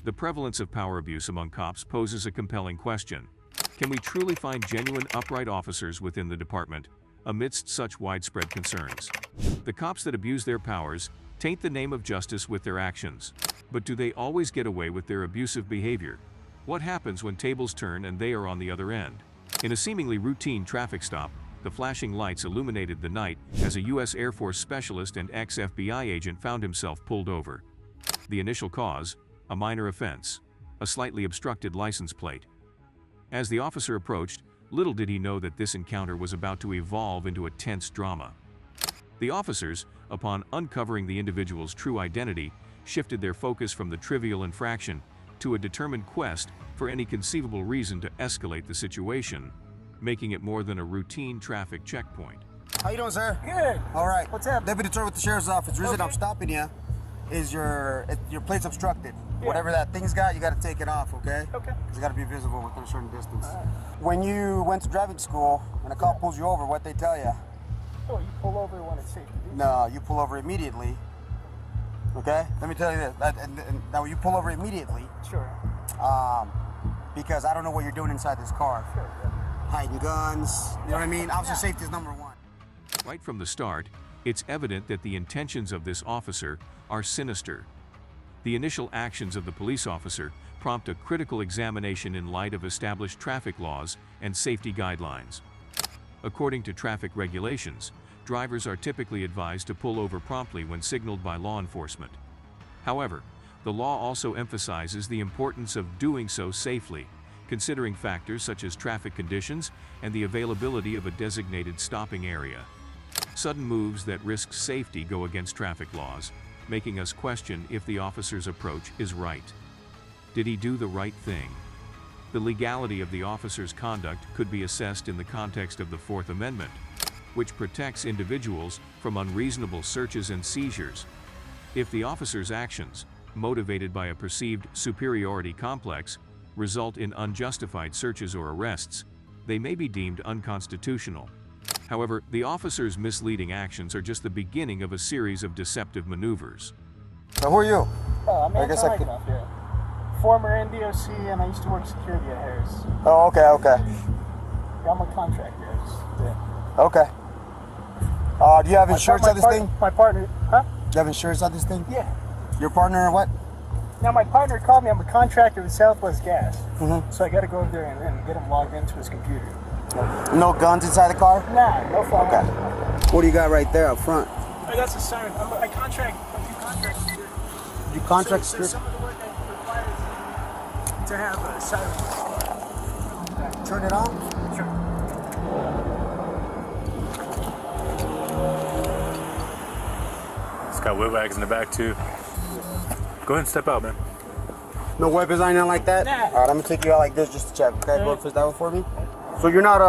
The prevalence of power abuse among cops poses a compelling question. Can we truly find genuine, upright officers within the department amidst such widespread concerns? The cops that abuse their powers taint the name of justice with their actions. But do they always get away with their abusive behavior? What happens when tables turn and they are on the other end? In a seemingly routine traffic stop, the flashing lights illuminated the night as a U.S. Air Force specialist and ex-FBI agent found himself pulled over. The initial cause? A minor offense, a slightly obstructed license plate. As the officer approached, little did he know that this encounter was about to evolve into a tense drama. The officers, upon uncovering the individual's true identity, shifted their focus from the trivial infraction to a determined quest for any conceivable reason to escalate the situation, making it more than a routine traffic checkpoint. How you doing, sir? Good. All right. What's up? Deputy Troy with the Sheriff's Office. The reason Okay. I'm stopping you is your plate's obstructed. Yeah. Whatever that thing's got, you got to take it off, okay? Okay. It's got to be visible within a certain distance. When you went to driving school and a cop pulls you over, what they tell you? Oh, you pull over when it's safe to do so. No, you pull over immediately. Okay? Let me tell you this. Now, you pull over immediately Sure. because I don't know what you're doing inside this car. Sure. Yeah. Hiding guns. You know what I mean? Officer safety is number one. Right from the start, it's evident that the intentions of this officer are sinister. The initial actions of the police officer prompt a critical examination in light of established traffic laws and safety guidelines. According to traffic regulations, drivers are typically advised to pull over promptly when signaled by law enforcement. However, the law also emphasizes the importance of doing so safely, considering factors such as traffic conditions and the availability of a designated stopping area. Sudden moves that risk safety go against traffic laws, making us question if the officer's approach is right. Did he do the right thing? The legality of the officer's conduct could be assessed in the context of the Fourth Amendment, which protects individuals from unreasonable searches and seizures. If the officer's actions, motivated by a perceived superiority complex, result in unjustified searches or arrests, they may be deemed unconstitutional. However, the officer's misleading actions are just the beginning of a series of deceptive maneuvers. So who are you? I'm I guess I Anton could- Ivanov, yeah. Former NDOC, and I used to work security at Harris. Oh, okay. Yeah, I'm a contractor. Yeah. Okay. Do you have insurance on this thing? My partner, huh? Do you have insurance on this thing? Yeah. Your partner or what? Now, my partner called me. I'm a contractor with Southwest Gas. Mm-hmm. So I got to go over there and get him logged into his computer. No guns inside the car? Nah, no phone. Okay. What do you got right there up front? That's a siren. I contract. I do contract security. You contract So security? some of the work I requires to have a siren. Turn it on? Sure. It's got wheel bags in the back too. Go ahead and step out, man. No weapons or anything like that? Nah. All right, I'm gonna take you out like this just to check. Okay, go Yeah. ahead, push that one for me. So you're not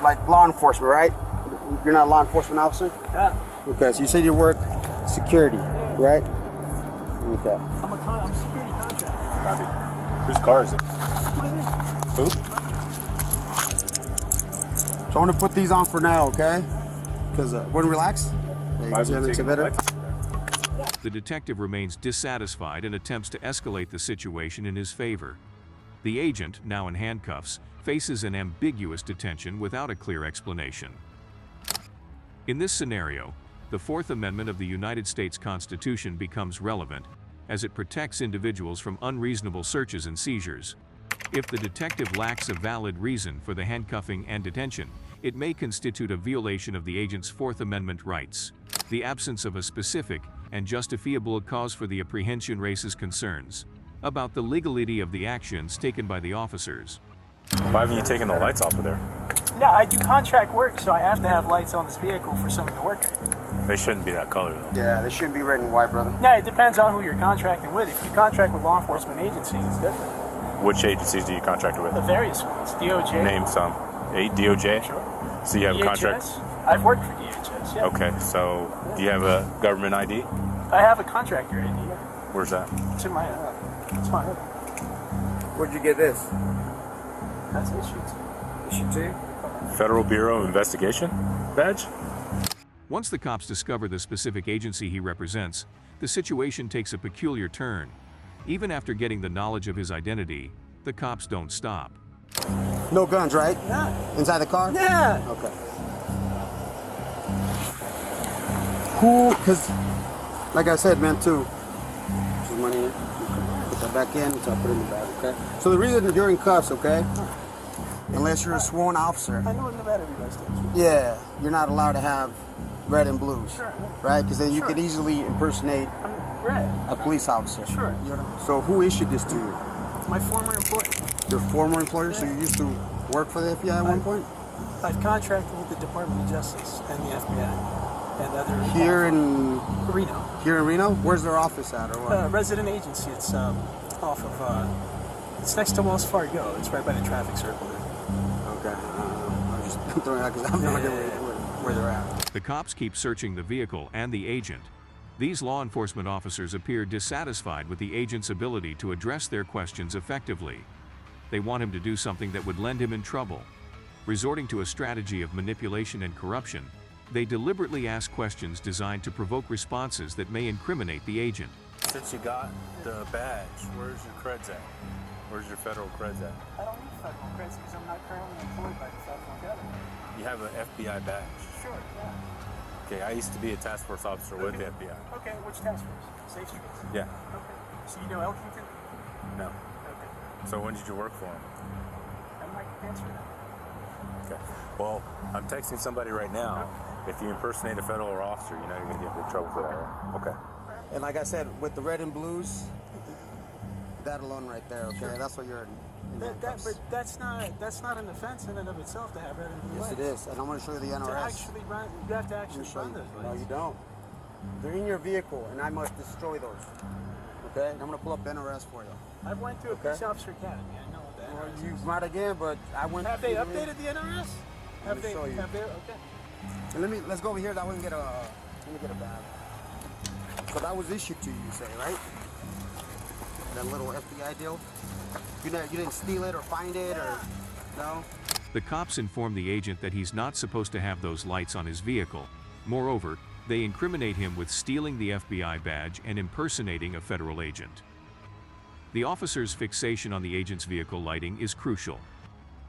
like law enforcement, right? You're not a law enforcement officer? Yeah. Okay, so you said you work security, right? Okay. I'm a security contractor. Copy. Whose car is it? Who? So I'm gonna put these on for now, okay? Because when relax. There you go, see how it makes it better? The detective remains dissatisfied and attempts to escalate the situation in his favor. The agent, now in handcuffs, faces an ambiguous detention without a clear explanation. In this scenario, the Fourth Amendment of the United States Constitution becomes relevant, as it protects individuals from unreasonable searches and seizures. If the detective lacks a valid reason for the handcuffing and detention, it may constitute a violation of the agent's Fourth Amendment rights. The absence of a specific and justifiable cause for the apprehension raises concerns about the legality of the actions taken by the officers. Why haven't you taken the lights off of there? No, I do contract work, so I have to have lights on this vehicle for some of the work I do. They shouldn't be that color though. Yeah, they shouldn't be red and white, brother. No, it depends on who you're contracting with. If you contract with law enforcement agencies, it's different. Which agencies do you contract with? The various ones. DOJ. Name some. DOJ? Sure. So you have a contract? DHS. I've worked for DHS, yeah. Okay, so do you have a government ID? I have a contractor ID. Yeah. Where's that? It's in my it's my hood. Where'd you get this? That's issued. Issue two? Federal Bureau of Investigation badge? Once the cops discover the specific agency he represents, the situation takes a peculiar turn. Even after getting the knowledge of his identity, the cops don't stop. No guns, right? Yeah. Inside the car? Yeah. Okay. Who, because, like I said, man, too, this is money in. Put that back in, so I'll put it in the bag, okay? So the reason that you're in cuffs, okay? Unless you're a sworn officer. I know in Nevada everybody stays. Yeah, you're not allowed to have red and blues. Sure. Right? Because then you Sure. could easily impersonate I'm red. a police officer. Sure. So who issued this to you? My former employer. Your former employer? So you used to work for the FBI at one point? I've contracted with the Department of Justice and the FBI and other. Here in Reno. Here in Reno? Where's their office at, or what? Resident agency. It's off of. It's next to Wells Fargo. It's right by the traffic circle there. Okay. I'm just throwing it out because I have no idea where they're at. The cops keep searching the vehicle and the agent. These law enforcement officers appear dissatisfied with the agent's ability to address their questions effectively. They want him to do something that would land him in trouble. Resorting to a strategy of manipulation and corruption, they deliberately ask questions designed to provoke responses that may incriminate the agent. Since you got the badge, where's your creds at? Where's your federal creds at? I don't need federal credits because I'm not currently employed by the federal government. You have an FBI badge. Sure. Yeah. Okay, I used to be a task force officer with the FBI. Okay. Which task force? Safe Streets. Yeah. Okay. So you know Elkington? No. Okay. So when did you work for him? I might answer that. Okay. Well, I'm texting somebody right now. If you impersonate a federal officer, you know you're gonna get in big trouble for that, right? Okay. And like I said, with the red and blues, that alone right there, okay? Sure. That's what you're in handcuffs. But that's not an offense in and of itself to have red and blue Yes, it lights. is. And I'm going to show you the To NRS. actually run, you have to Let me actually show run you. those No, lights. you don't. They're in your vehicle, and I must destroy those. Okay? And I'm going to pull up the NRS for you. I went to a police officer academy. I know what the Well, NRS you is. might again, but I went. Have they updated the NRS? Let me show you. Have they? Okay. And let's go over here. That way we can get a. Let me get a bag. So that was issued to you, you say, right? That little FBI deal. You didn't steal it or find it or no? The cops inform the agent that he's not supposed to have those lights on his vehicle. Moreover, they incriminate him with stealing the FBI badge and impersonating a federal agent. The officer's fixation on the agent's vehicle lighting is crucial.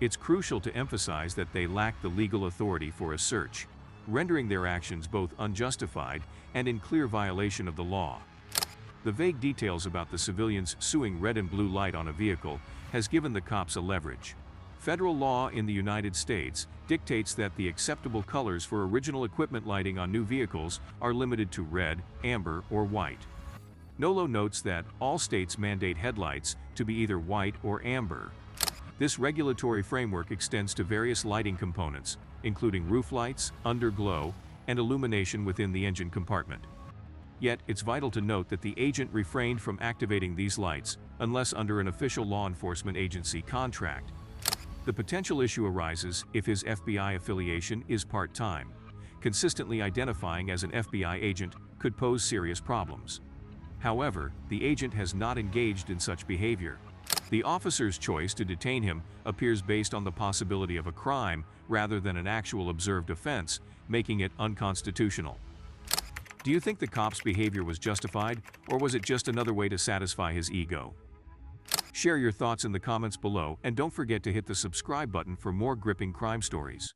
It's crucial to emphasize that they lack the legal authority for a search, rendering their actions both unjustified and in clear violation of the law. The vague details about the civilians suing red and blue light on a vehicle has given the cops a leverage. Federal law in the United States dictates that the acceptable colors for original equipment lighting on new vehicles are limited to red, amber, or white. NOLO notes that all states mandate headlights to be either white or amber. This regulatory framework extends to various lighting components, including roof lights, underglow, and illumination within the engine compartment. Yet, it's vital to note that the agent refrained from activating these lights unless under an official law enforcement agency contract. The potential issue arises if his FBI affiliation is part-time. Consistently identifying as an FBI agent could pose serious problems. However, the agent has not engaged in such behavior. The officer's choice to detain him appears based on the possibility of a crime rather than an actual observed offense, making it unconstitutional. Do you think the cop's behavior was justified, or was it just another way to satisfy his ego? Share your thoughts in the comments below, and don't forget to hit the subscribe button for more gripping crime stories.